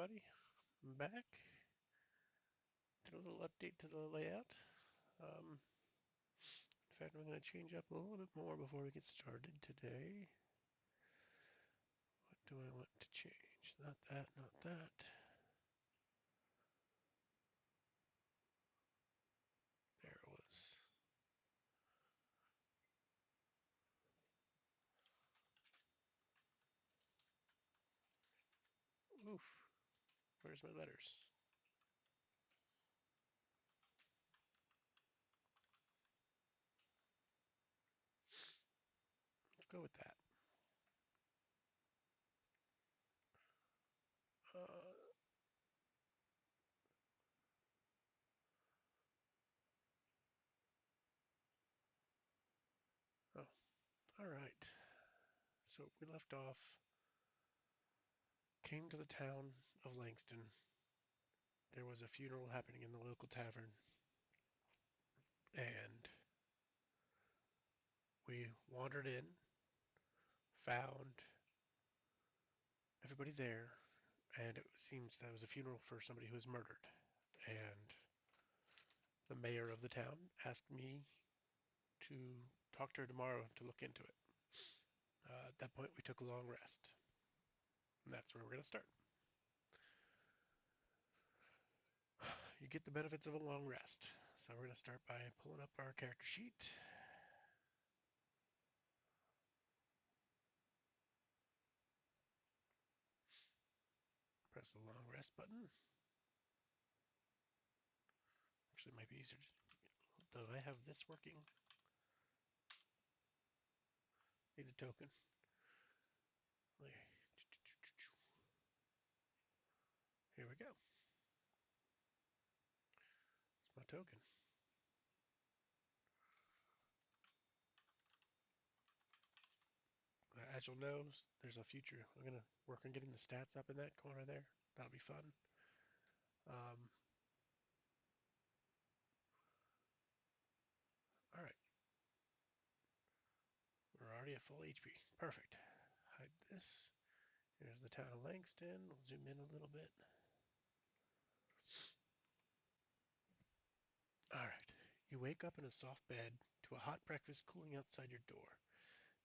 everybody. I'm back. Did a little update to the layout. Um, in fact, I'm going to change up a little bit more before we get started today. What do I want to change? Not that, not that. There it was. Oof. Where's my letters? Let's go with that. Uh, oh, all right. So we left off, came to the town of Langston. There was a funeral happening in the local tavern, and we wandered in, found everybody there, and it seems that it was a funeral for somebody who was murdered. And the mayor of the town asked me to talk to her tomorrow to look into it. At that point, we took a long rest. And that's where we're going to start. You get the benefits of a long rest. So we're going to start by pulling up our character sheet. Press the long rest button. Actually, it might be easier. Do I have this working? Need a token. Here we go. It's my token. As you'll know, there's a future. I'm going to work on getting the stats up in that corner there. That'll be fun. Um, all right. We're already at full HP. Perfect. Hide this. Here's the town of Langston. We'll zoom in a little bit. All right. You wake up in a soft bed to a hot breakfast cooling outside your door.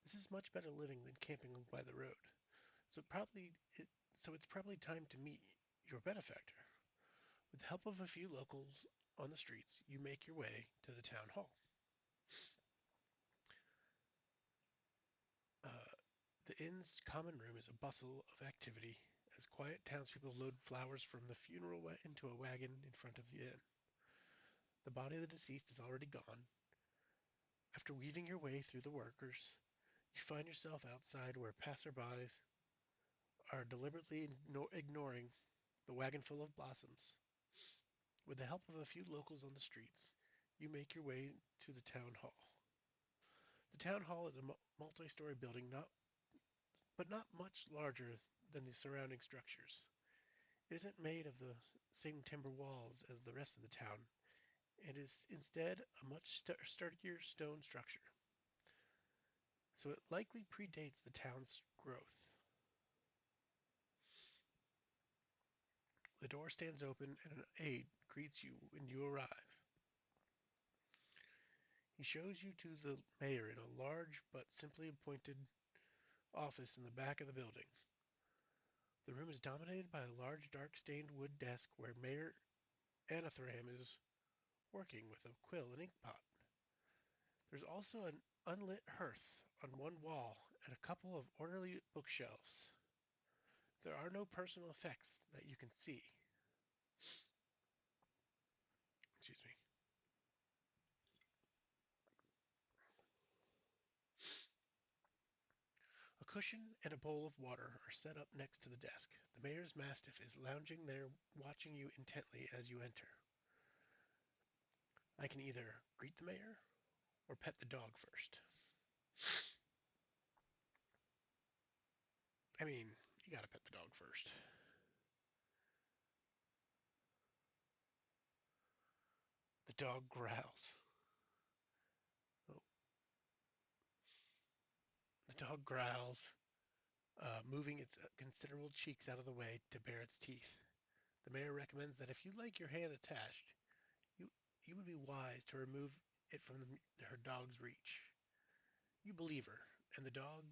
This is much better living than camping by the road. So it's probably time to meet your benefactor. With the help of a few locals on the streets, you make your way to the town hall. Uh, the inn's common room is a bustle of activity as quiet townspeople load flowers from the funeral into a wagon in front of the inn. The body of the deceased is already gone. After weaving your way through the workers, you find yourself outside where passerbys are deliberately ignoring the wagon full of blossoms. With the help of a few locals on the streets, you make your way to the town hall. The town hall is a multi-story building, but not much larger than the surrounding structures. It isn't made of the same timber walls as the rest of the town, and is instead a much sturdier stone structure. So it likely predates the town's growth. The door stands open and an aide greets you when you arrive. He shows you to the mayor in a large but simply appointed office in the back of the building. The room is dominated by a large dark stained wood desk where Mayor Anathram is working with a quill and ink pot. There's also an unlit hearth on one wall and a couple of orderly bookshelves. There are no personal effects that you can see. Excuse me. A cushion and a bowl of water are set up next to the desk. The mayor's mastiff is lounging there, watching you intently as you enter. I can either greet the mayor or pet the dog first. I mean, you gotta pet the dog first. The dog growls. Oh, the dog growls, moving its considerable cheeks out of the way to bare its teeth. The mayor recommends that if you like your hand attached, you you would be wise to remove it from her dog's reach. You believe her, and the dog,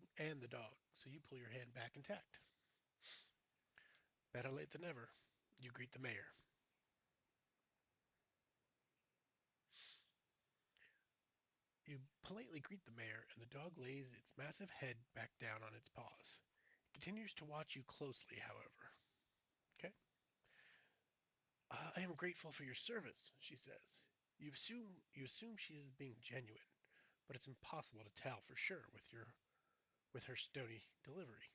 so you pull your hand back intact. Better late than never. You greet the mayor. You politely greet the mayor, and the dog lays its massive head back down on its paws. It continues to watch you closely, however. Okay? I am grateful for your service, she says. You assume she is being genuine, but it's impossible to tell for sure with her stony delivery.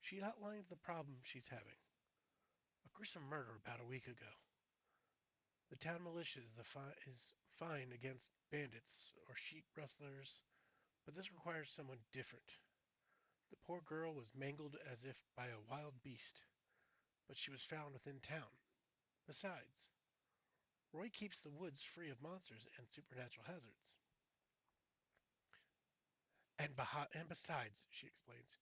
She outlines the problem she's having. A gruesome murder about a week ago. The town militia is fine against bandits or sheep rustlers, but this requires someone different. The poor girl was mangled as if by a wild beast, but she was found within town. Besides, Roy keeps the woods free of monsters and supernatural hazards. And besides, she explains,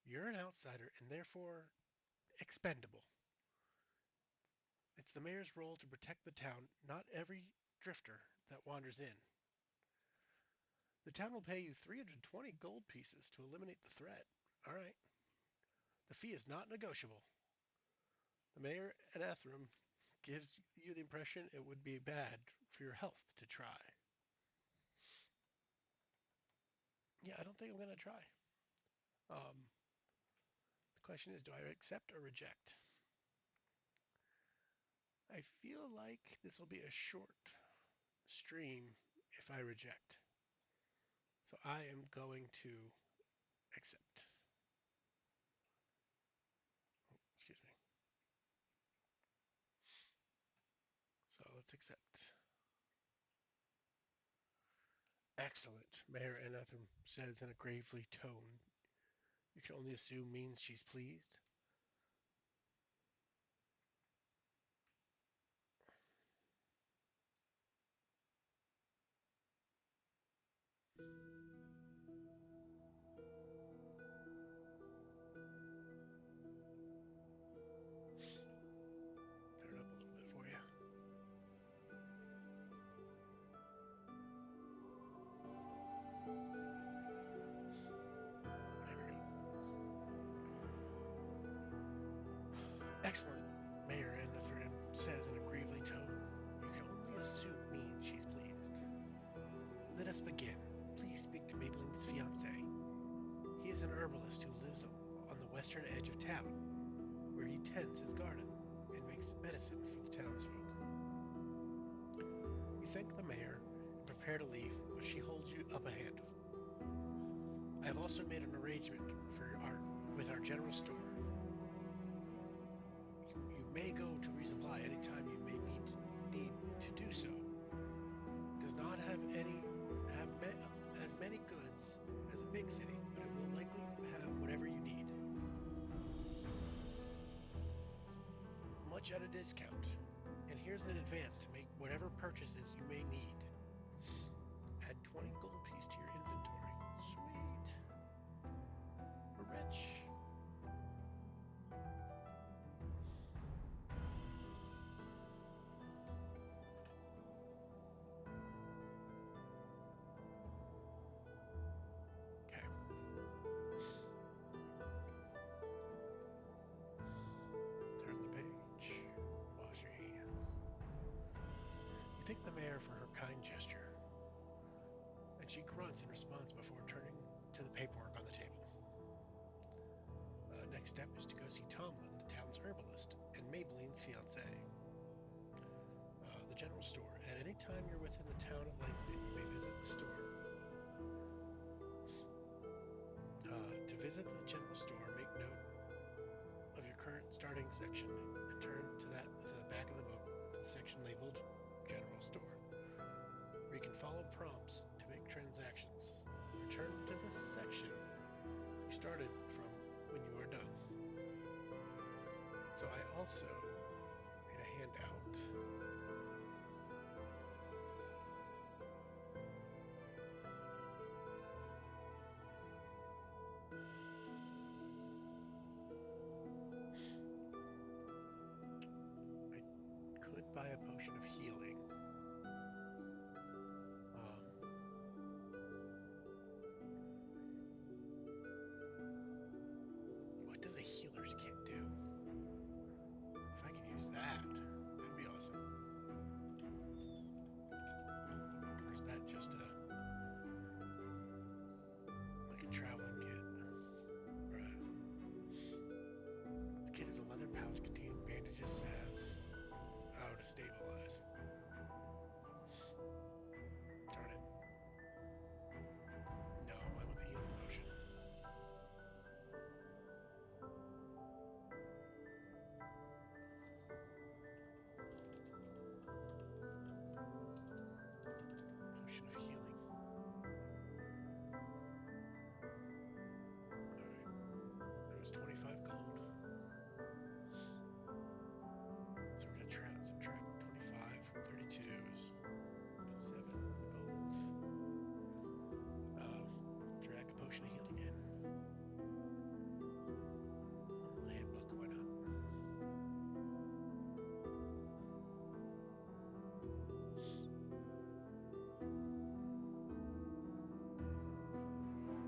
you're an outsider and therefore expendable. It's the mayor's role to protect the town, not every drifter that wanders in. The town will pay you 320 gold pieces to eliminate the threat. All right. The fee is not negotiable. The mayor at Athram gives you the impression it would be bad for your health to try. Yeah, I don't think I'm going to try. Um, the question is, do I accept or reject? I feel like this will be a short stream if I reject. So I am going to accept. Excuse me. So let's accept. Excellent, Mayor Anethum says in a gravely tone. You can only assume means she's pleased. Turn it up a little bit for you. There we go. Excellent, Mayor Anethrim says in a gravely tone. You can only assume means she's pleased. Let us begin. Please speak to Maybelline's fiancé. He is an herbalist who lives on the western edge of town, where he tends his garden and makes medicine for the townsfolk. You thank the mayor and prepare to leave, but she holds you up a hand. I have also made an arrangement with our general store. You may go to resupply anytime you may need to do so. It does not as many goods as a big city, but it will likely have whatever you need. Much at a discount. And here's an advance to make whatever purchases you may need. Add 20 gold pieces to your inventory. Sweet. We're rich. Okay. Turn the page. Wash your hands. You thank the mayor for her kind gesture, and she grunts in response before turning to the paperwork on the table. Next step is to go see Tomlin, the town's herbalist, and Maybelline's fiancé. The general store. At any time you're within the town of Langston, you may visit the store. To visit the general store, make note of your current starting section and turn to the back of the book to the section labeled General Store, where you can follow prompts to make transactions. Return to the section you started from when you are done. So I also made a handout. buy a potion of healing. What does a healer's kit do? If I could use that, that'd be awesome. Or is that just like a traveling kit? Right. The kit is a leather pouch containing bandages, salves. Oh, to stabilize. Darn it. No, I want the healing potion. Potion of healing. Alright. That was 25 gold. So we're going to subtract 25 from 32 is 7 gold. Drag a potion of healing in. Handbook, why not?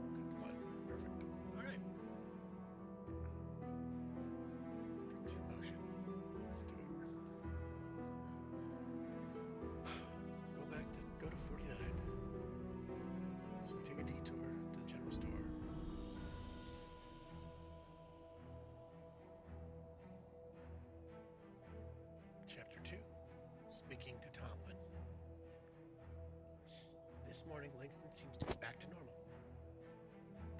Got the button. Perfect. Alright. Drinks in motion. Let's do it. Go to 49. So we take a detour to the general store. Chapter 2. Speaking to Tomlin. This morning, Langston seems to be back to normal.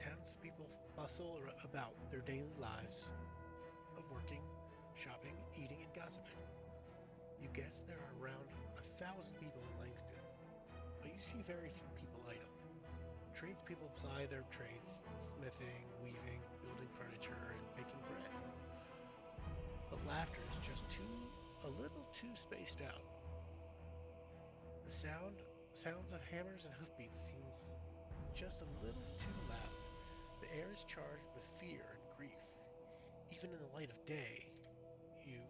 Townspeople bustle about their daily lives of working, shopping, eating, and gossiping. You guess there are around 1,000 people in Langston, but you see very few people idle. Tradespeople ply their trades, smithing, weaving, building furniture, and baking bread. But laughter is just a little too spaced out. The sounds of hammers and hoofbeats seem just a little too loud. The air is charged with fear and grief. Even in the light of day, you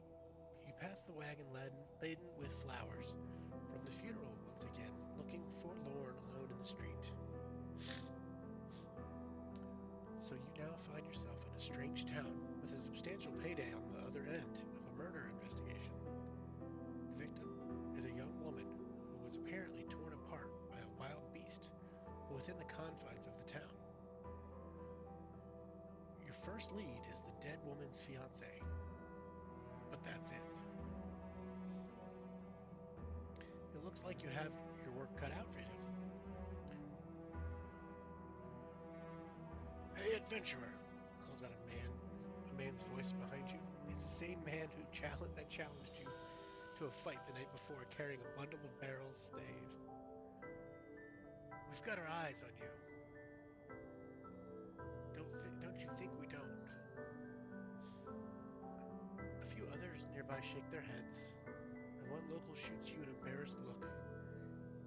pass the wagon laden with flowers from the funeral once again, looking forlorn alone in the street. So you now find yourself in a strange town with a substantial payday on the other end of a murder investigation. The victim is a young woman who was apparently torn apart by a wild beast, but within the confines of the town. Your first lead is the dead woman's fiancé, but that's it. It looks like you have your work cut out for you. Hey, adventurer, calls out a man's voice behind you. It's the same man that challenged you to a fight the night before, carrying a bundle of barrels, staves. We've got our eyes on you. Don't you think we don't? A few others nearby shake their heads, and one local shoots you an embarrassed look.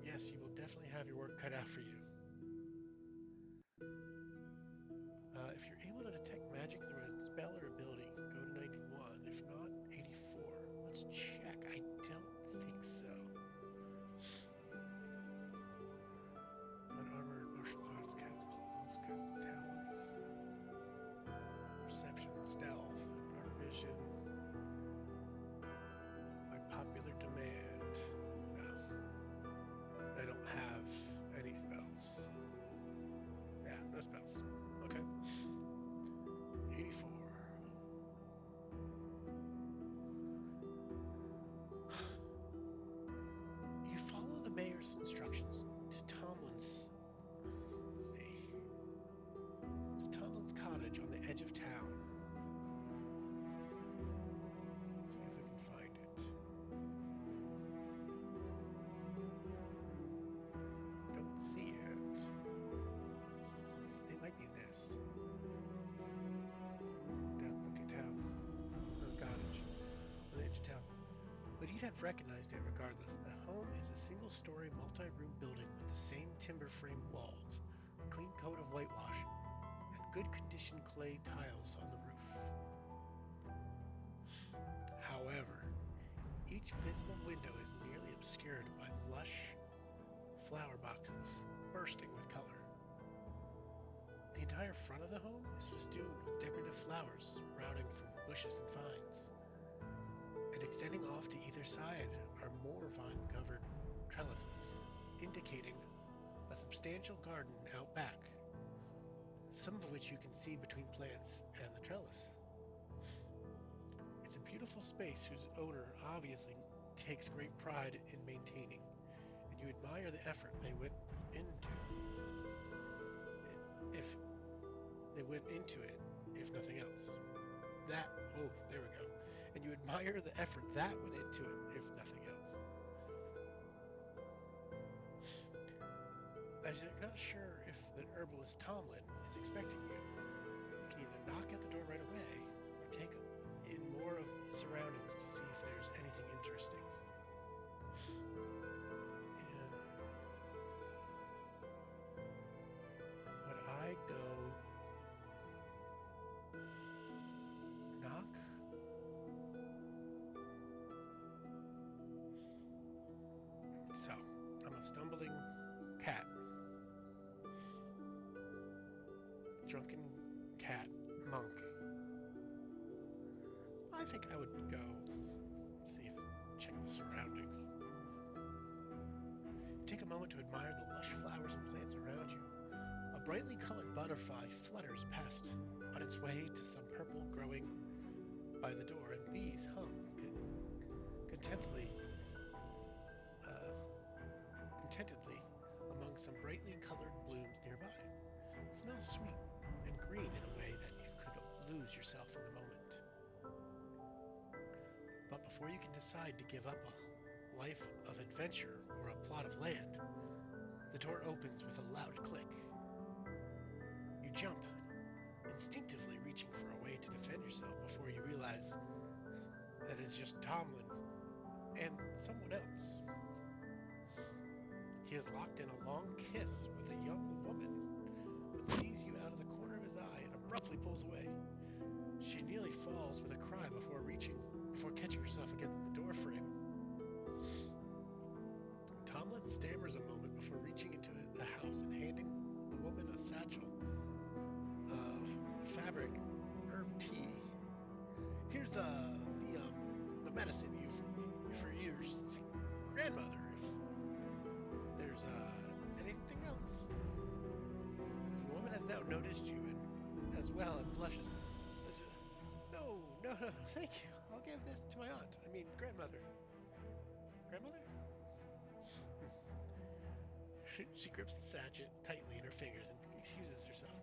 Yes, you will definitely have your work cut out for you. If you're able to detect magic through a spell or ability, go to 91. If not, 84. Let's check. I don't think so. Unarmored martial arts, cat's claws, cat's talents, perception, stealth, dark vision, by popular demand. No, I don't have any spells. Yeah, no spells. Okay. 84. You follow the mayor's instructions to let's see, to Tomlin's cottage on the edge of town. Let's see if we can find it. Don't see it. It might be this. That's looking town. The cottage on the edge of town. But you'd have recognized it regardless. The home is a single-story, multi-room building with the same timber-framed walls, a clean coat of whitewash, and good-condition clay tiles on the roof. However, each Each visible window is nearly obscured by lush flower boxes bursting with color. The entire front of the home is festooned with decorative flowers sprouting from bushes and vines, and extending off to either side are more vine-covered trellises, indicating a substantial garden out back, some of which you can see between plants and the trellis. It's a beautiful space whose owner obviously takes great pride in maintaining, and you admire the effort if they went into it, if nothing else. There we go. And you admire the effort that went into it, if nothing else. As you're not sure if the herbalist Tomlin is expecting you, you can either knock at the door right away or take in more of the surroundings to see if there's anything interesting. And would I go knock? So, I'm a stumbling cat, drunken cat monk. I think I would go check the surroundings. Take a moment to admire the lush flowers and plants around you. A brightly colored butterfly flutters past on its way to some purple growing by the door, and bees hum contentedly, uh, contentedly among some brightly colored blooms nearby. It smells sweet and green in a way that you could lose yourself in the moment. But before you can decide to give up a life of adventure or a plot of land, the door opens with a loud click. You jump, instinctively reaching for a way to defend yourself before you realize that it's just Tomlin and someone else. He is locked in a long kiss with a young woman, but sees you out of the corner of his eye and abruptly pulls away. She nearly falls with a cry before catching herself against the door frame. Tomlin stammers a moment before reaching into the house and handing the woman a satchel of fabric herb tea. Here's the medicine for your sick grandmother. If there's anything else. The woman has now noticed you and as well and blushes. No, thank you. I'll give this to my aunt. I mean, grandmother. Grandmother? She grips the sachet tightly in her fingers and excuses herself.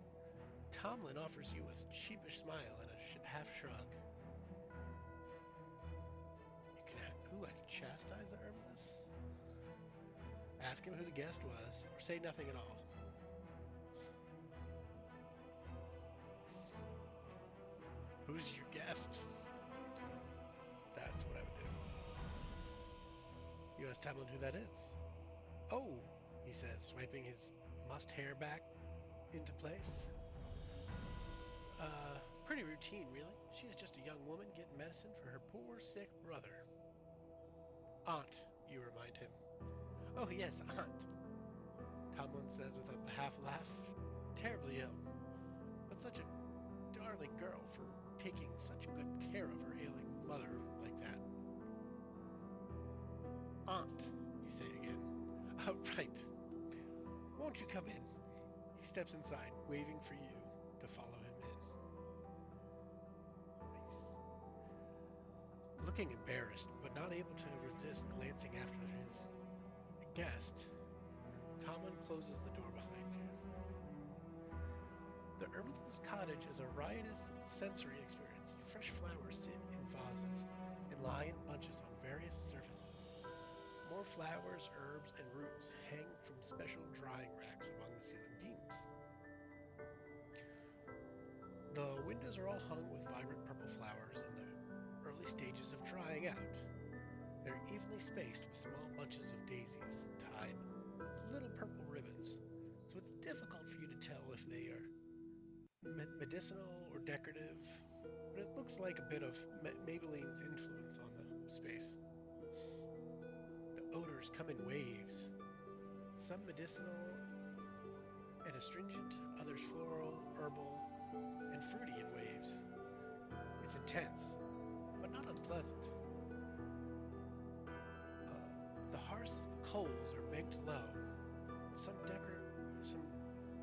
Tomlin offers you a sheepish smile and a half shrug. I could chastise the herbalist? Ask him who the guest was, or say nothing at all. Who's your guest? That's what I would do. You ask Tomlin who that is. Oh, he says, swiping his mussed hair back into place. Pretty routine, really. She is just a young woman getting medicine for her poor, sick brother. Aunt, you remind him. Oh, yes, Aunt, Tomlin says with a half laugh. Terribly ill, but such a darling girl for taking such good care of her ailing mother like that. Aunt, you say again. Oh, right. Won't you come in? He steps inside, waving for you to follow him in. Nice. Looking embarrassed, but not able to resist glancing after his guest, Tomlin closes the door behind you. The herbalist's cottage is a riotous sensory experience. Fresh flowers sit in vases and lie in bunches on various surfaces. More flowers, herbs, and roots hang from special drying racks among the ceiling beams. The windows are all hung with vibrant purple flowers in the early stages of drying out. They're evenly spaced with small bunches of daisies tied with little purple ribbons, so it's difficult for you to tell if they are medicinal or decorative, but it looks like a bit of Maybelline's influence on the space. flavors come in waves. Some medicinal and astringent, others floral, herbal, and fruity in waves. It's intense, but not unpleasant. The hearth coals are banked low. Some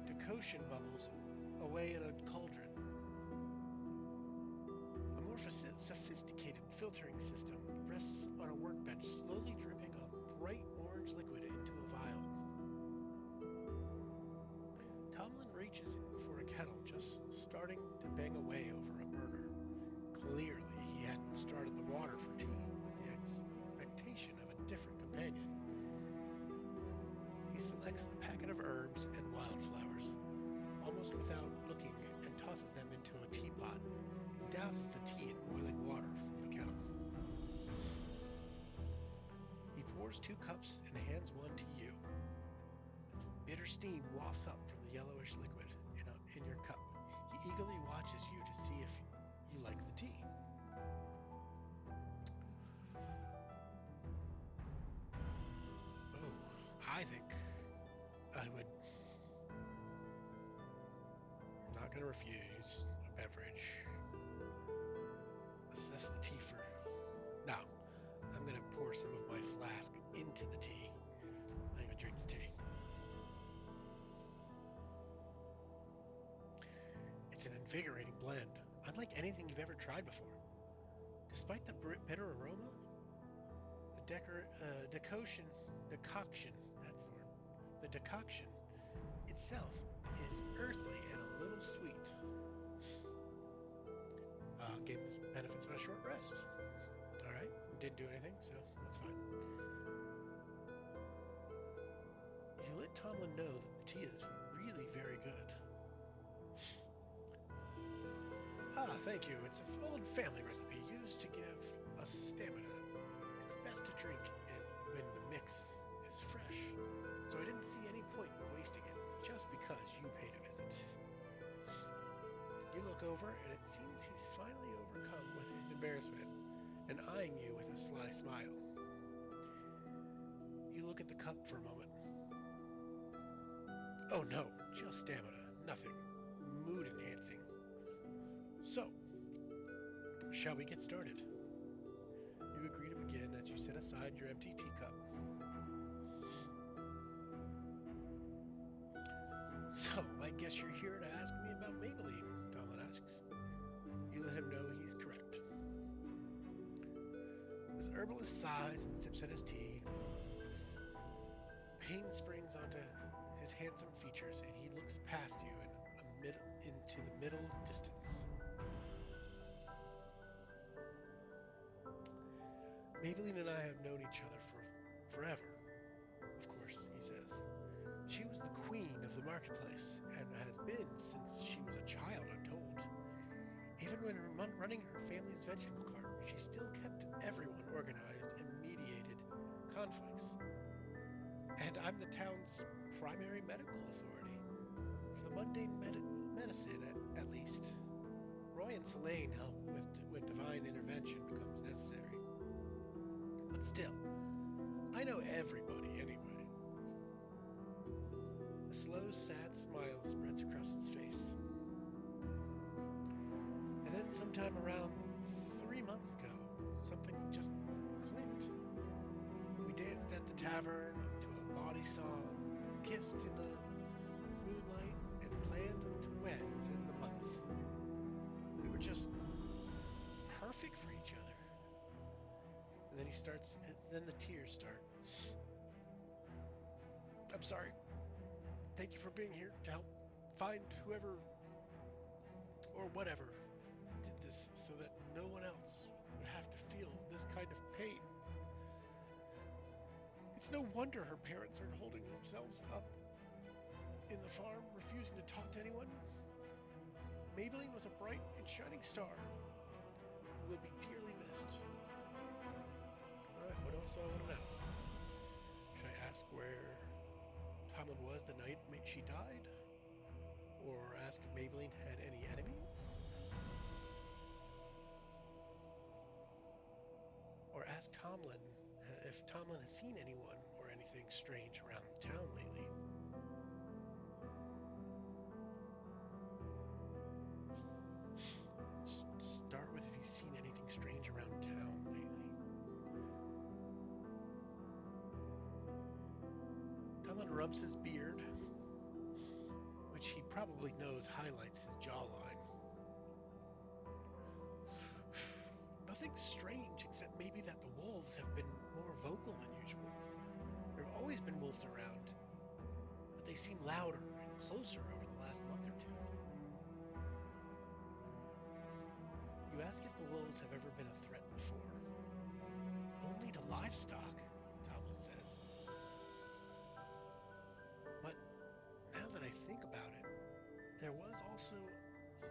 decoction bubbles away in a cauldron. A more sophisticated filtering system rests on a workbench, slowly dripping a bright orange liquid into a vial. Tomlin reaches for a kettle, just starting to bang away over a burner. Clearly, he hadn't started the water for tea with the expectation of a different companion. He selects a packet of herbs and wildflowers, almost without looking, and tosses them into a teapot, and douses the tea in boiling water from the kettle. He pours 2 cups and hands one to you. Bitter steam wafts up from the yellowish liquid in your cup. He eagerly watches you to see if you like the tea. Oh, I think I would. I'm not going to refuse a beverage. Assess the tea for. Now, I'm going to pour some of my flask into the tea. I'm going to drink the tea. It's an invigorating blend, unlike anything you've ever tried before. Despite the bitter aroma, the decoction, that's the word. The decoction itself is earthly and a little sweet. Gains benefits of a short rest. All right, didn't do anything, so that's fine. You let Tomlin know that the tea is really very good. Ah, thank you. It's an old family recipe used to give us stamina. It's best to drink it when the mix is fresh, so I didn't see any point in wasting it just because you paid a visit. You look over, and it seems he's finally overcome with his embarrassment and eyeing you with a sly smile. You look at the cup for a moment. Oh no, just stamina, nothing mood enhancing. So, shall we get started? You agree to begin as you set aside your empty teacup. So, I guess you're here to ask me about Maybelline, Tomlin asks. You let him know he's correct. This herbalist sighs and sips at his tea. Pain springs onto his handsome features, and he looks past you into the middle distance. Maybelline and I have known each other for forever, of course, he says. She was the queen of the marketplace, and has been since she was a child, I'm told. Even when running her family's vegetable cart, she still kept everyone organized and mediated conflicts. And I'm the town's primary medical authority, for the mundane medicine at least. Roy and Selene help when divine intervention becomes necessary. But still, I know everybody anyway. A slow, sad smile spreads across his face. And then sometime around 3 months ago, something just clicked. We danced at the tavern to a bawdy song, kissed in the moonlight, and planned to wed within the month. We were just perfect for each other. And then the tears start. I'm sorry. Thank you for being here to help find whoever or whatever did this so that no one else would have to feel this kind of pain. It's no wonder her parents are holding themselves up in the farm, refusing to talk to anyone. Maybelline was a bright and shining star who will be dearly missed. Alright, what else do I want to know? Should I ask where Tomlin was the night she died? Or ask if Maybelline had any enemies? Or ask Tomlin if Tomlin has seen anyone or anything strange around town lately. Start with if he's seen anything strange around town lately. Tomlin rubs his beard, which he probably knows highlights his jawline. Nothing strange, except maybe that the wolves have been more vocal than usual. There have always been wolves around, but they seem louder and closer over the last month or two. You ask if the wolves have ever been a threat before. Only to livestock, Tomlin says. But now that I think about it, there was also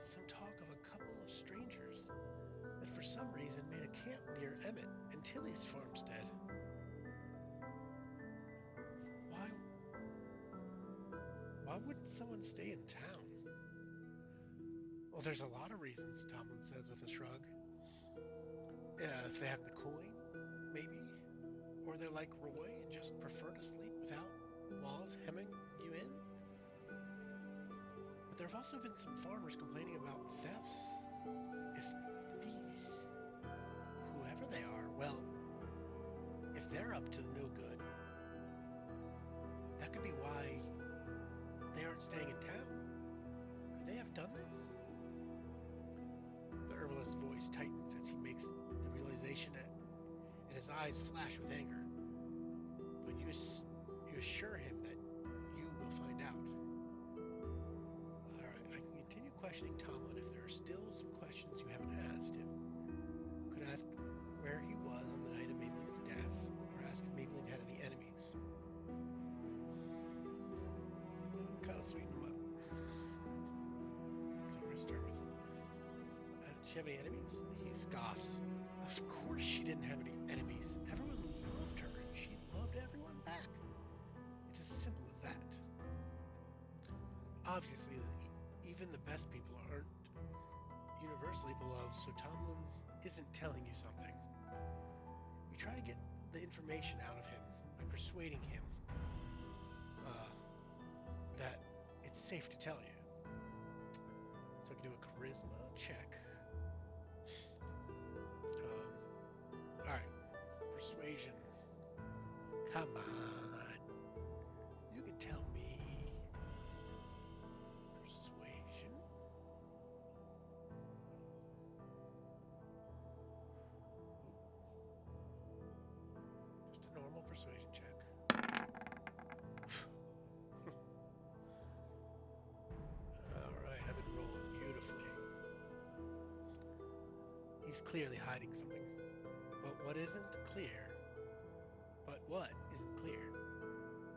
some talk of a couple of strangers that for some reason made a camp near Emmett and Tilly's farmstead. Why why wouldn't someone stay in town? Well, there's a lot of reasons, Tomlin says with a shrug. Yeah, if they have the coin, maybe. Or they're like Roy and just prefer to sleep without walls hemming you in. But there have also been some farmers complaining about thefts. If these, whoever they are, well, if they're up to no good, that could be why they aren't staying in town. Could they have done this? The herbalist's voice tightens as he makes the realization and his eyes flash with anger. But you assure him that you will find out. Alright, I can continue questioning Tomlin if there are still some questions you haven't asked him. Could ask where he was on the night of Maybelline's death, or ask if Maybelline had any enemies. Kind of sweeten him up. So we're going to start with, did she have any enemies? He scoffs. Of course she didn't have any enemies. Everyone loved her, and she loved everyone back. It's as simple as that. Obviously, even the best people aren't universally beloved, so Tomlin isn't telling you something. You try to get the information out of him by persuading him that it's safe to tell you. So I can do a charisma check. Alright, persuasion. Come on. You can tell me. Persuasion. Just a normal persuasion check. Alright, I've been rolling beautifully. He's clearly hiding something. But what isn't clear?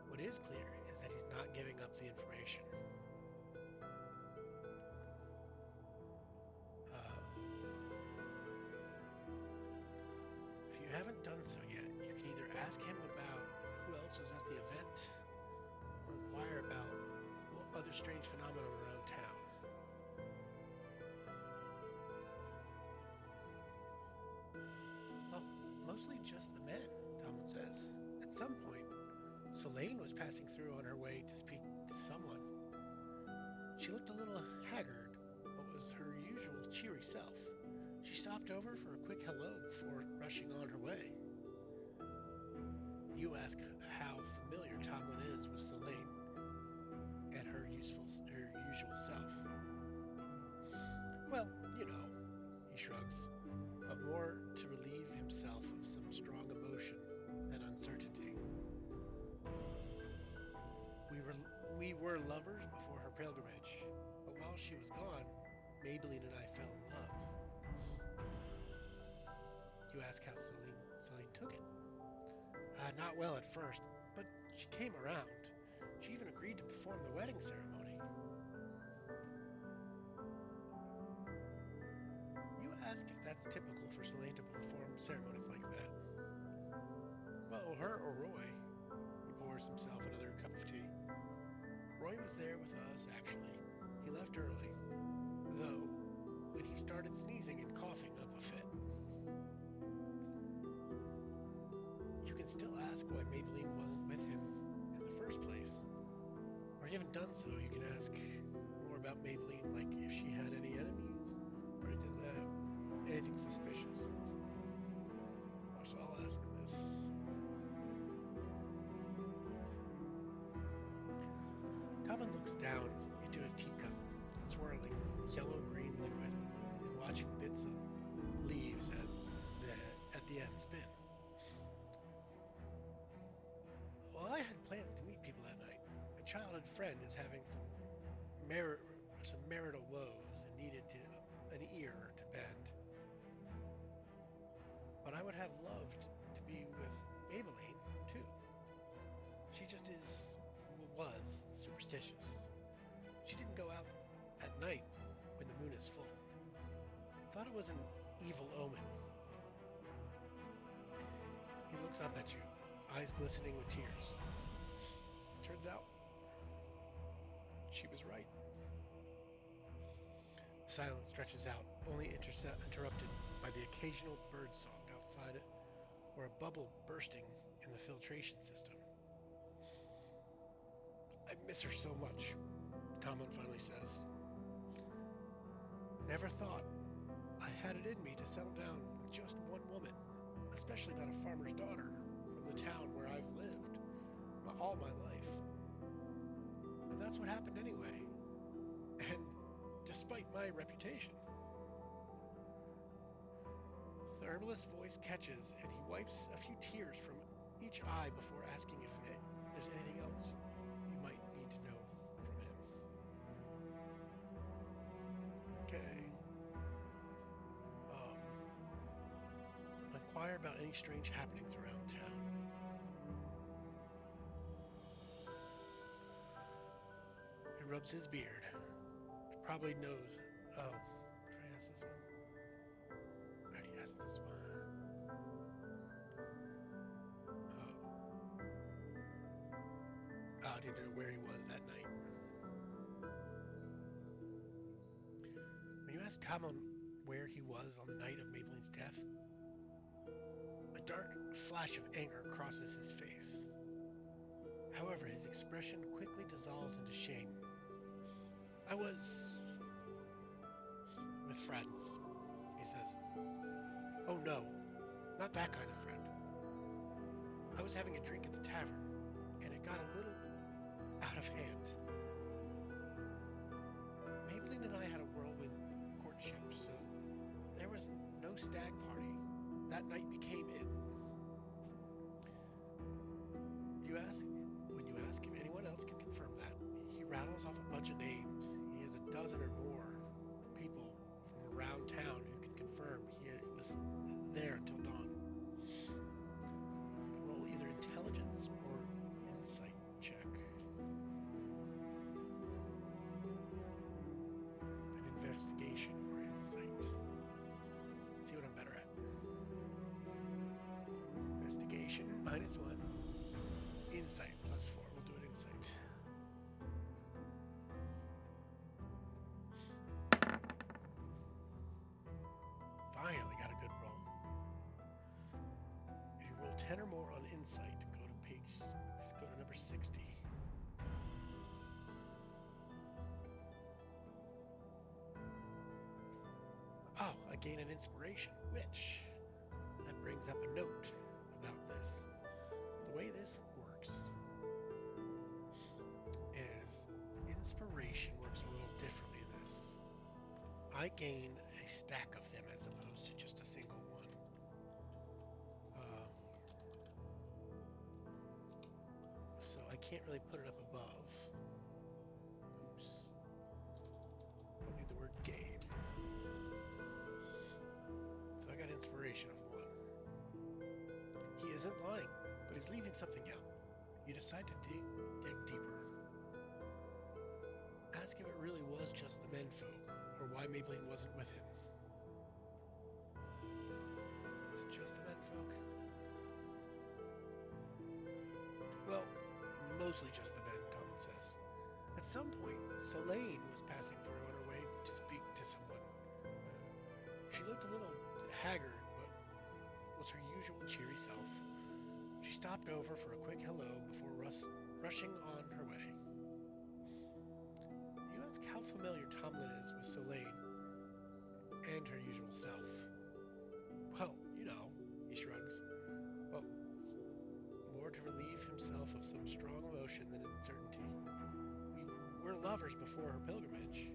What is clear is that he's not giving up the information. If you haven't done so yet, you can either ask him about who else was at the event, or inquire about what other strange phenomena around town. Well, mostly just the men, Tomlin says. At some point, Selene was passing through on her way to speak to someone. She looked a little haggard, but was her usual cheery self. She stopped over for a quick hello before rushing on her way. You ask how familiar Tomlin is with Selene and her usual self. Well, you know, he shrugs, but more to relieve himself of some strong emotion than uncertainty. We were lovers before her pilgrimage, but while she was gone, Maybelline and I fell in love. You ask how Selene took it. Not well at first, but she came around. She even agreed to perform the wedding ceremony. You ask if that's typical for Selene to perform ceremonies like that. Well, her or Roy. He pours himself another cup of tea. Roy was there with us, actually. He left early, though, when he started sneezing and coughing up a fit. You could still ask why Maybelline wasn't with him in the first place. Or if you haven't done so, you can ask more about Maybelline, like if she had any enemies, or anything suspicious. So I'll ask this. Tommen looks down into his teacup, swirling yellow-green liquid and watching bits of leaves at the end spin. Well, I had plans to meet people that night. A childhood friend is having some marital woes and needed an ear to bend. But I would have loved to be with Maybelline, too. She just was superstitious. She didn't go out at night when the moon is full. Thought it was an evil omen. He looks up at you, eyes glistening with tears. Turns out, she was right. The silence stretches out, only interrupted by the occasional bird song outside or a bubble bursting in the filtration system. I miss her so much, Tommen finally says. Never thought I had it in me to settle down with just one woman, especially not a farmer's daughter from the town where I've lived all my life. But that's what happened anyway, and despite my reputation. The herbalist's voice catches, and he wipes a few tears from each eye before asking if there's anything else you might need to know from him. Okay. Inquire about any strange happenings around town. He rubs his beard. He probably knows. Oh, did I ask this one? I already asked this one. I need to know where he was that night. When you ask Tommen where he was on the night of Maybelline's death, a dark flash of anger crosses his face. However, his expression quickly dissolves into shame. I was with friends, he says. Oh no, not that kind of friend. I was having a drink at the tavern, and it got a little out of hand. Maybelline and I had a whirlwind courtship, so there was no stag party. That night became it. When you ask if anyone else can confirm that, he rattles off a bunch of names. He has a dozen or more people from around town who can confirm he was there until dawn. You can roll either intelligence or insight check. An investigation or insight. Let's see what I'm better at. Investigation, -1. Insight, +4. We'll do it insight. Finally got a good roll. If you roll 10 or more on insight, go to number 60. Oh, I gain an inspiration, which that brings up a note about this. The way this works is inspiration works a little differently in this. I gain a stack of them as opposed to just a single one. So I can't really put it up above. Oops. Don't need the word gain. So I got inspiration of 1. He isn't lying, but he's leaving something out. You decide to dig deeper. Ask if it really was just the menfolk, or why Maybelline wasn't with him. Is it just the menfolk? Well, mostly just the men, Tommen says. At some point, Selene was passing through on her way to speak to someone. She looked a little haggard, but was her usual cheery self. She stopped over for a quick hello before rushing on her way. You ask how familiar Tomlin is with Solane and her usual self. Well, he shrugs, but more to relieve himself of some strong emotion than uncertainty. We were lovers before her pilgrimage,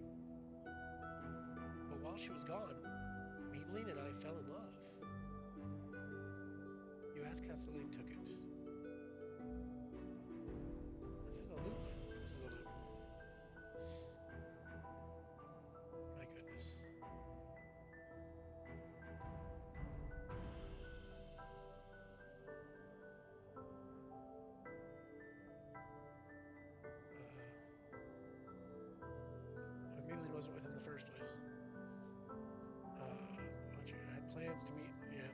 but while she was gone, Maybelline and I fell in love. You ask how Solane took it. This is a loop. This is a loop. My goodness. Maybelline wasn't with him in the first place. I had plans to meet. Yeah,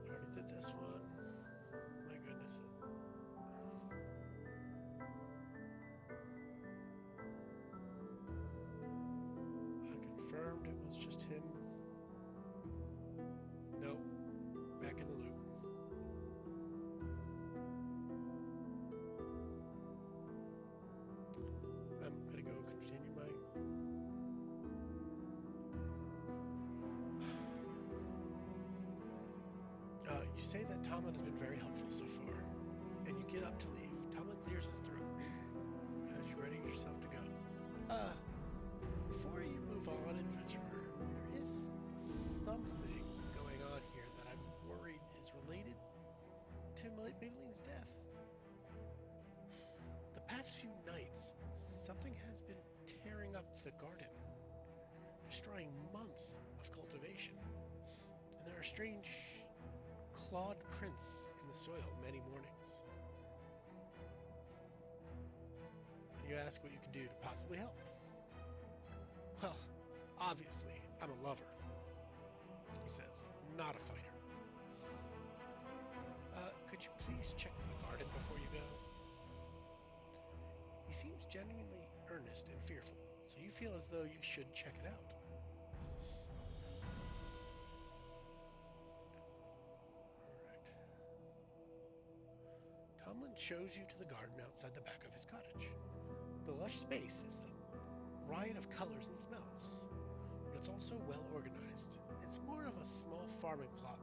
I already did this one. My goodness. I confirmed it was just him. Nope, back in the loop. I'm gonna go continue my. You say that Tomlin has been very helpful so far, and you get up to leave. Tomlin clears his throat as you ready yourself to go. Uh, Before you move on, adventurer, there is something going on here that I'm worried is related to Maybelline's death. The past few nights, something has been tearing up the garden, destroying months of cultivation, and there are strange clawed prints in the soil many mornings. And you ask what you can do to possibly help. Well, obviously, I'm a lover, he says, not a fighter. Could you please check the garden before you go? He seems genuinely earnest and fearful, so you feel as though you should check it out. Alright. Tomlin shows you to the garden outside the back of his cottage. The lush space is a riot of colors and smells, but it's also well organized. It's more of a small farming plot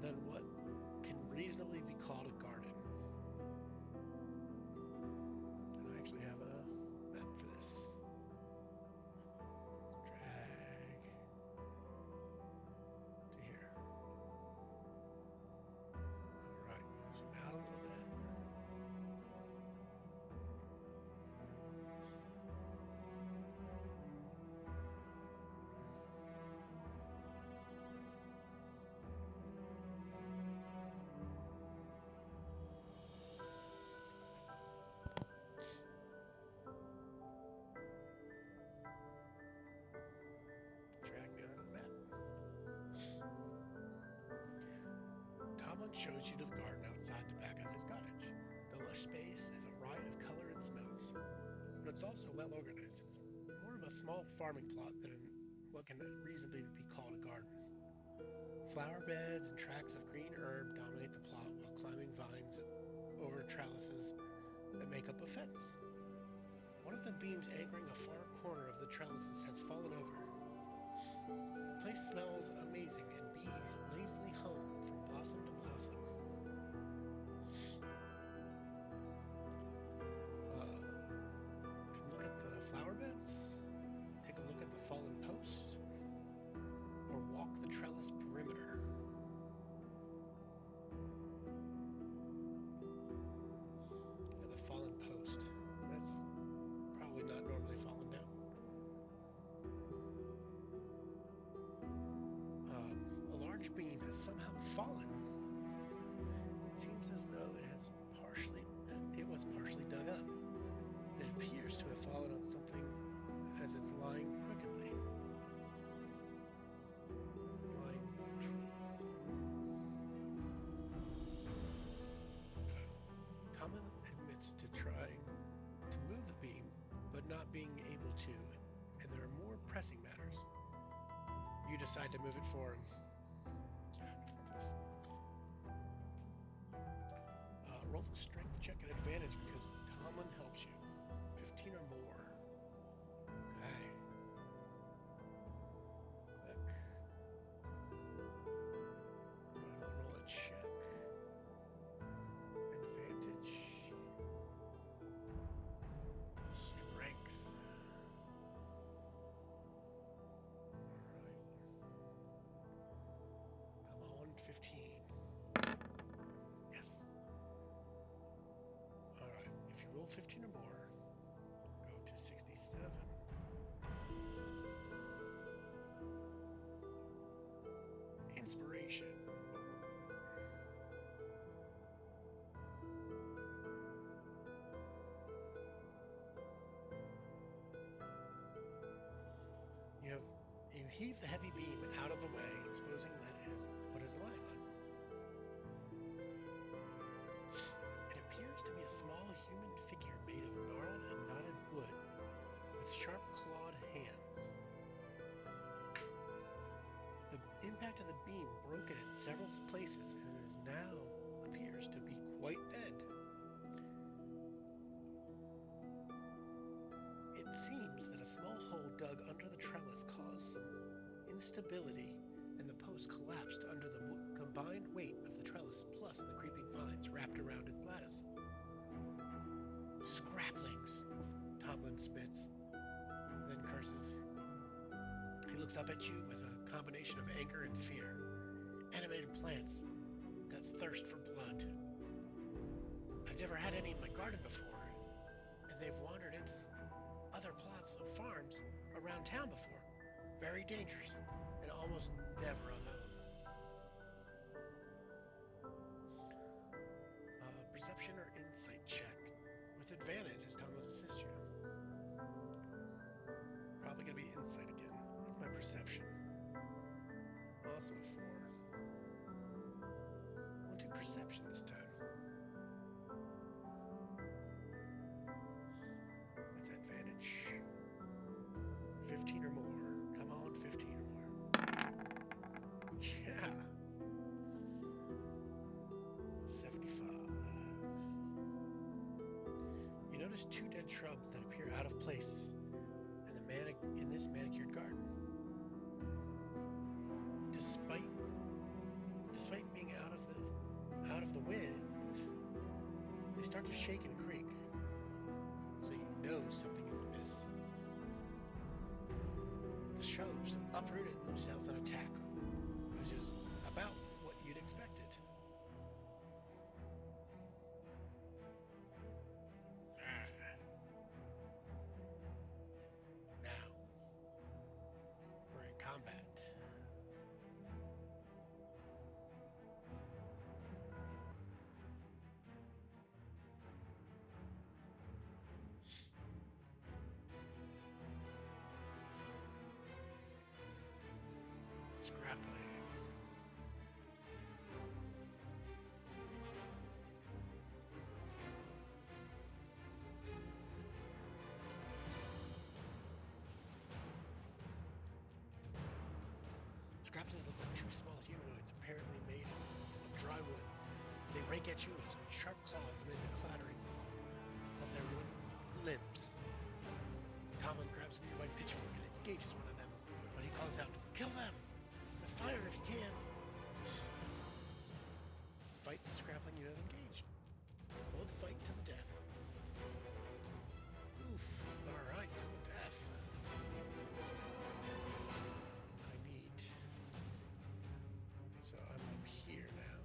than what can reasonably be called a garden. And I actually have a map for this. Let's drag to here. Alright, zoom out a little bit. Drag me onto the map. Tomlin shows you to the garden outside the back of his cottage. The lush space is a riot of color and smells, but it's also well organized. It's more of a small farming plot than what can reasonably be called a garden. Flower beds and tracts of green herb dominate the plot while climbing vines over trellises that make up a fence. One of the beams anchoring a far corner of the trellises has fallen over. The place smells amazing, and bees lazily hum from blossom to blossom. You can look at the flower beds, take a look at the fallen post, or walk the trellis perimeter. Yeah, the fallen post. That's probably not normally fallen down. A large beam has somehow fallen. It seems as though it was partially dug up. It appears to have fallen on something as it's lying crookedly. Lying. Tomlin admits to trying to move the beam, but not being able to, and there are more pressing matters. You decide to move it for him. Strength check at advantage because Tomlin helps you. 15 or more. Okay. Click. Roll a check. Advantage. Strength. Alright. Come on, 15. Yes. Alright. If you roll 15 or more, go to 67. Inspiration. You have you heave the heavy beam out of the way, exposing what is lying on. It appears to be a small human figure made of gnarled and knotted wood, with sharp clawed hands. The impact of the beam broke it in several places and is now appears to be quite dead. It seems that a small hole dug under the trellis caused some instability, and the post collapsed under the combined weight of the trellis plus the creeping vines wrapped around its lattice. Scraplings, Tomlin spits, then curses. He looks up at you with a combination of anger and fear. Animated plants that thirst for blood. I've never had any in my garden before, and they've wandered into other plots of farms around town before. Very dangerous, and almost never alone. Perception or insight check. With advantage as Tom will assist you. Probably going to be insight again. What's my perception? Also a 4. We'll do perception this time. That's advantage. 15 or more. Come on, 15 or more. Yeah. 75. You notice 2 dead shrubs that appear out of place in this manicured garden. Despite being out of the wind, they start to shake and creak. So you know something is amiss. The shrubs uprooted themselves and attack, which is about what you'd expected. Now, we're in combat. Scrappling. Scrapplings look like 2 small humanoids, apparently made of dry wood. They rake at you with sharp claws amid the clattering of their wooden limbs. Tomlin grabs a nearby pitchfork and engages one of them, but he calls out, "Kill them! With fire if you can!" Fight the scrappling you have engaged. Both fight to the death. Oof. Alright, to the death. I need... So I'm up here now.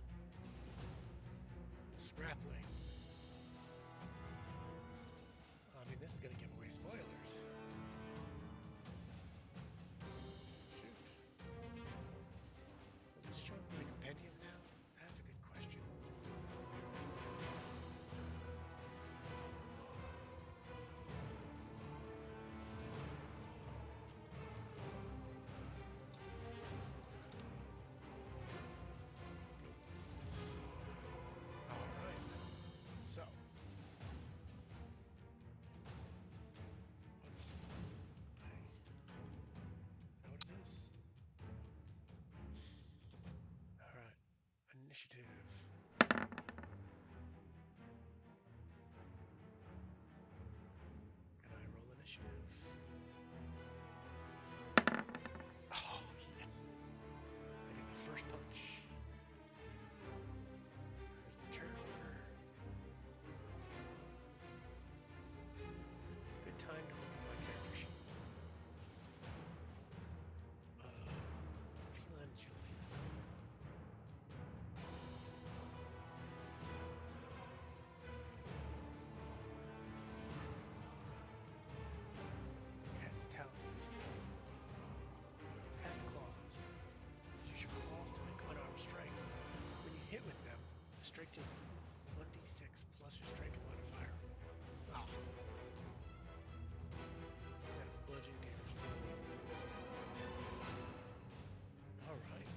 Scrappling. I mean, this is going to give away spoilers. Shoot. Will this show up in the compendium now? That's a good question. Alright. So. Is that what it is? Alright. Initiative. first punch. There's the turn order. Good time to look at my character sheet. Feline Julian. Cat's talons. Cat's claws. Use your claws to make unarmed strikes. When you hit with them, the strike deals 1d6 plus your strength modifier. Ah. Instead of bludgeoning damage, normal. Alright.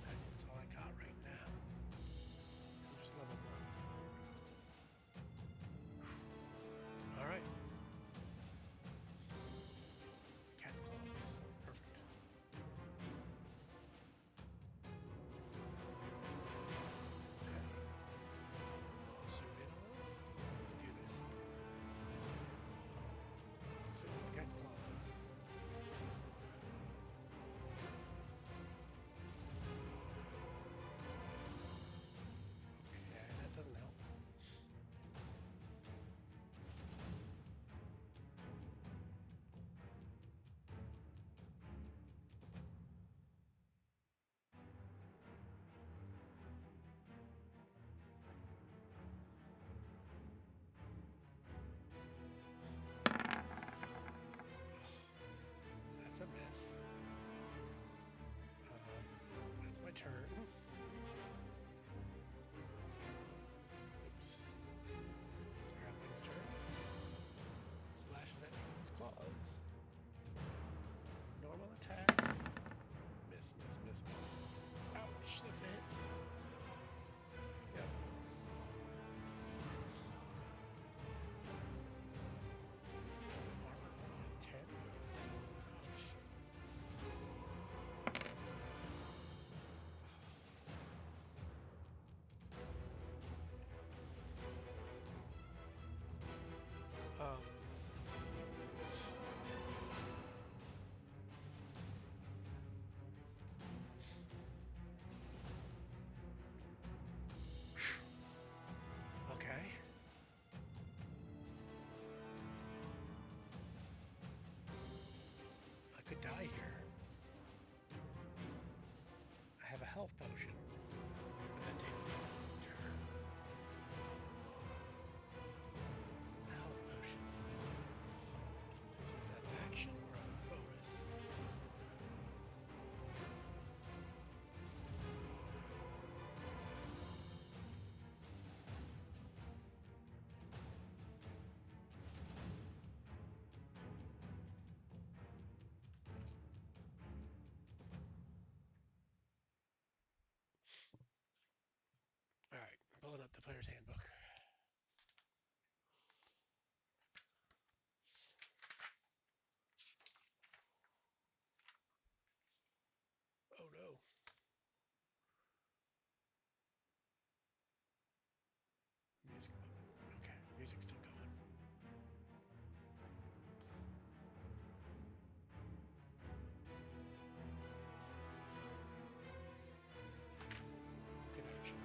I think that's all I got right now. Because I'm just level 1. Alright. Cat's claws. Perfect. Okay. Zoom in a little. Let's do this. Swing with cat's claws. Okay, that doesn't help. That's a miss. That's my turn. Oops. Scrapwing's turn. Slashes at me with its claws. Normal attack. Miss, miss, miss, miss. Ouch, that's a hit. Yep. Is my armor only a 10? Ouch. Um. Okay. I could die here. I have a health potion, but that takes my turn. A health potion. Is it an action or a bonus? Alright, I'm pulling up the player's handbook. Oh no. Music. Okay, music's still going. Let's look at action.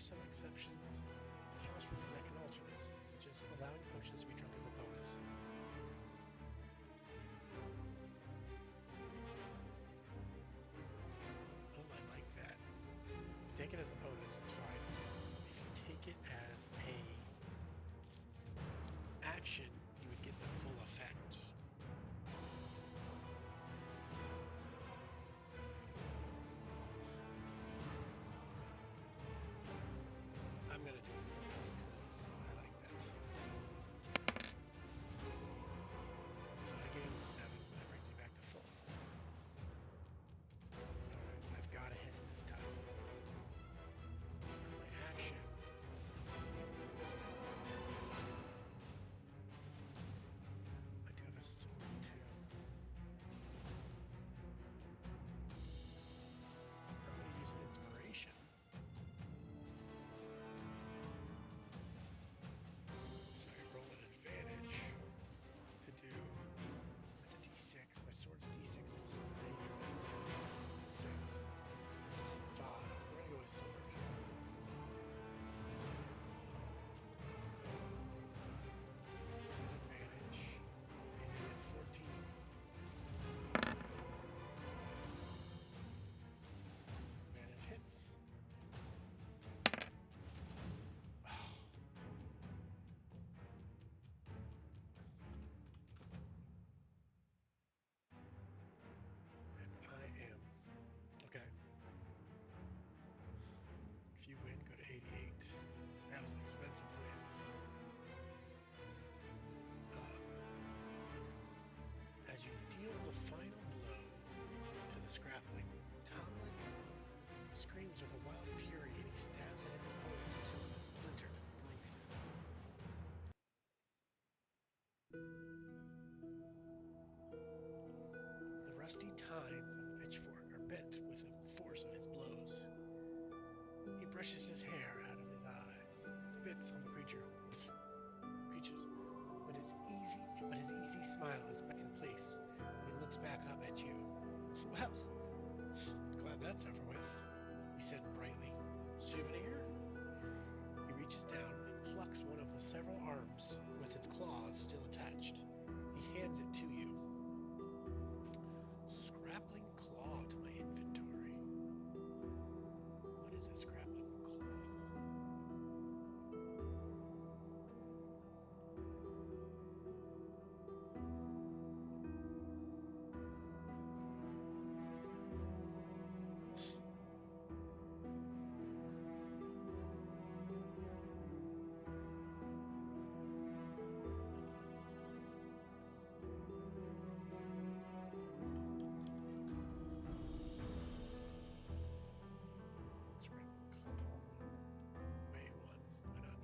some exceptions to house rules that can alter this, such as allowing potions to be drunk as a bonus. Oh, I like that. If you take it as a bonus, it's fine. If you take it as a action, you would get the full effect. I'm gonna do it as bonus because I like that. So I gained 7, so that brings me back to full. Alright, I've got to hit it this time. My action. I do have a sword too. I'm going to use inspiration. So I roll an advantage to do. That's a d6. My sword's d6 plus 3, so that's 6. This is 5. We're going to go with sword. With advantage. And I get 14. Advantage hits. Oh. And I am. Okay. If you win, go to 88. That was an expensive win. As you deal the final blow to the scrappling, Tomlin screams with a wild fury and he stabs at his opponent until it is splintered and broken. The rusty tines of the pitchfork are bent with the force of his blows. He brushes his hair out of his eyes, spits on the creatures, but his easy smile is back in place when he looks back up at you. Well, glad that's over with, he said brightly. Souvenir? He reaches down and plucks one of the several arms with its claws still attached. He hands it to you. Scrappling claw to my inventory. What is a scrappling claw? Wait, one. Why not?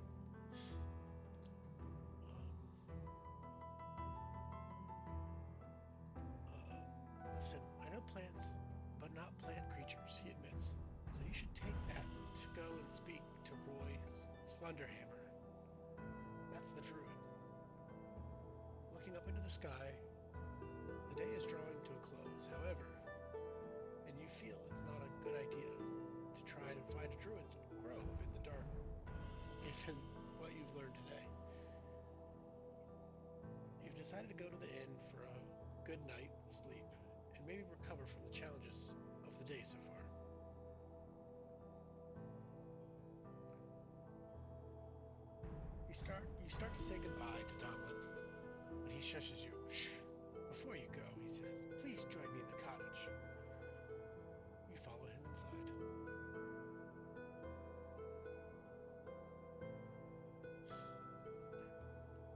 Listen, I know plants, but not plant creatures, he admits. So you should take that to go and speak to Roy Slunderhammer. That's the druid. Looking up into the sky, the day is drawing to a close, however, and you feel it's not a good idea to try and find a druid's grove in the dark, given what you've learned today. You've decided to go to the inn for a good night's sleep, and maybe recover from the challenges of the day so far. You start to say goodbye to Tomlin, but he shushes you. Shh! Before you go, he says, please join me in the cottage. You follow him inside.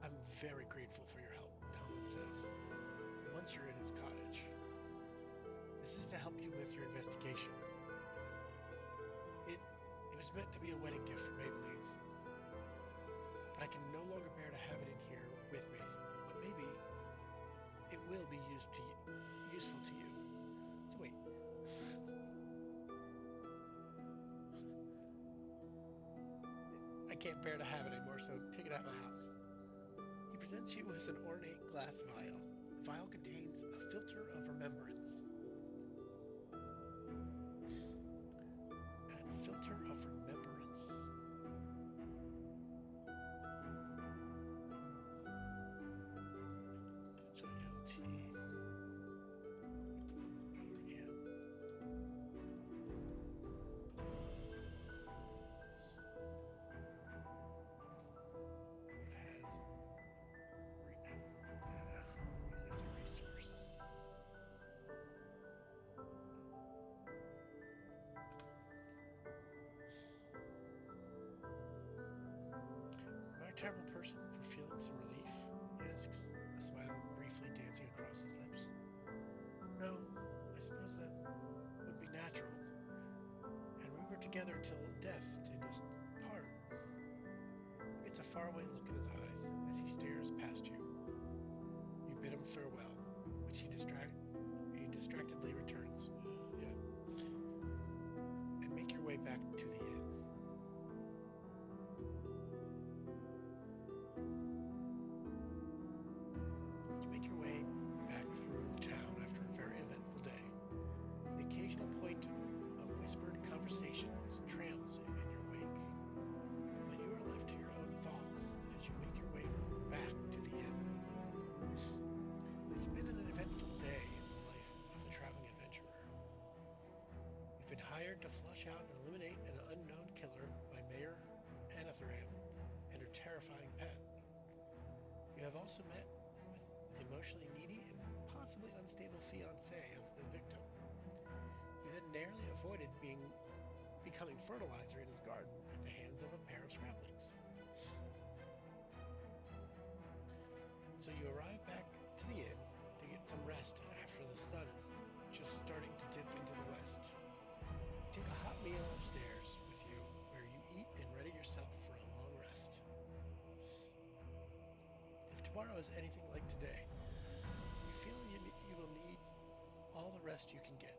I'm very grateful for your help, Tomlin says, once you're in his cottage. This is to help you with your investigation. It was meant to be a wedding gift for Maybelline, but I can no longer bear to have it in here with me. But maybe it will be useful to you. So wait. I can't bear to have it anymore, so take it out of my house. He presents you with an ornate glass vial. The vial contains a filter of remembrance. And filter of remembrance. terrible person for feeling some relief? He asks, a smile briefly dancing across his lips. No, I suppose that would be natural. And we were together till death did us part. He gets a faraway look in his eyes as he stares past you. You bid him farewell, which he distractedly returns. Yeah. And make your way back to the inn. You make your way back through the town after a very eventful day. The occasional point of whispered conversations trails in your wake, but you are left to your own thoughts as you make your way back to the inn. It's been an eventful day in the life of the traveling adventurer. You've been hired to flush out and eliminate an unknown killer by Mayor Anatharam and her terrifying pet. You have also met with the emotionally needy and possibly unstable fiancé of the victim. You then narrowly avoided becoming fertilizer in his garden at the hands of a pair of scraplings. So you arrive back to the inn to get some rest after the sun is just starting to dip into the west. You take a hot meal upstairs with you where you eat and ready yourself for a long rest. If tomorrow is anything like today, you feel you will need all the rest you can get.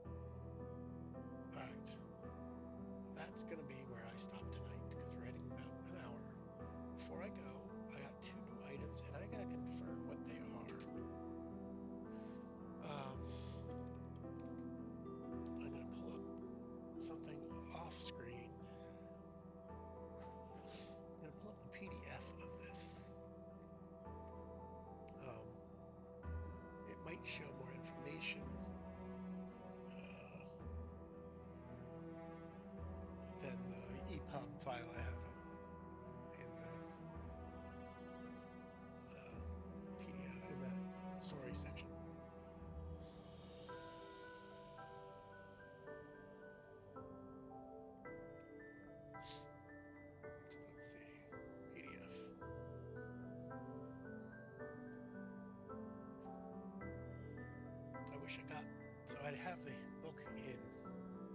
23. Alright, that's going to be where I stop tonight because we're heading about an hour. Before I go, I got 2 new items and I got to confirm what they are. I'm going to pull up something off screen. I'm going to pull up the PDF of this. Um, it might show more information than the EPUB file I have in the PDF in the story section. So let's see, PDF. I wish I got, so I'd have the book in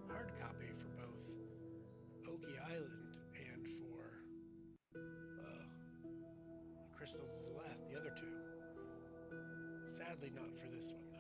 hard copy for both Okie Island and for Crystals of Zelath, the other two. Sadly, not for this one though.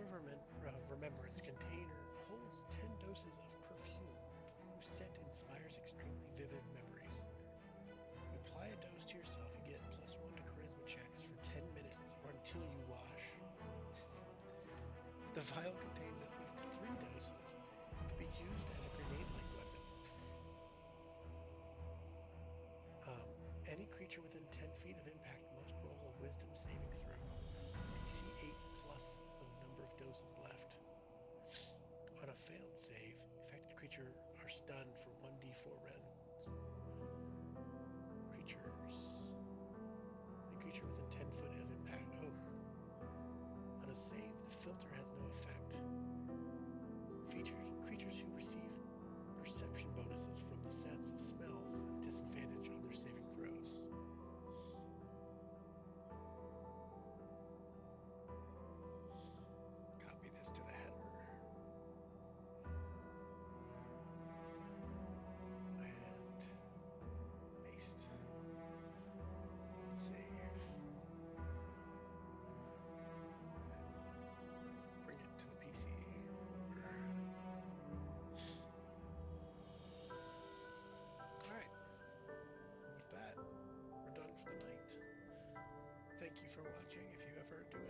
Altar of Remembrance container holds 10 doses of perfume whose scent inspires extremely vivid memories. You apply a dose to yourself and get +1 to charisma checks for 10 minutes or until you wash. If the vial contains at least 3 doses, it can be used as a grenade-like weapon. Any creature within 10 feet of impact must roll a wisdom saving throw. DC 8 plus the number of doses left. On a failed save, affected creatures are stunned for 1d4 rounds. Creatures. A creature within 10 foot of impact. Oh. On a save, the filter has no effect. Creatures who receive perception bonuses from the sense of smell have disadvantage on their saving throws. Copy this to the header. And paste. Save. And bring it to the PC folder. Alright. And with that, we're done for the night. Thank you for watching. If you ever do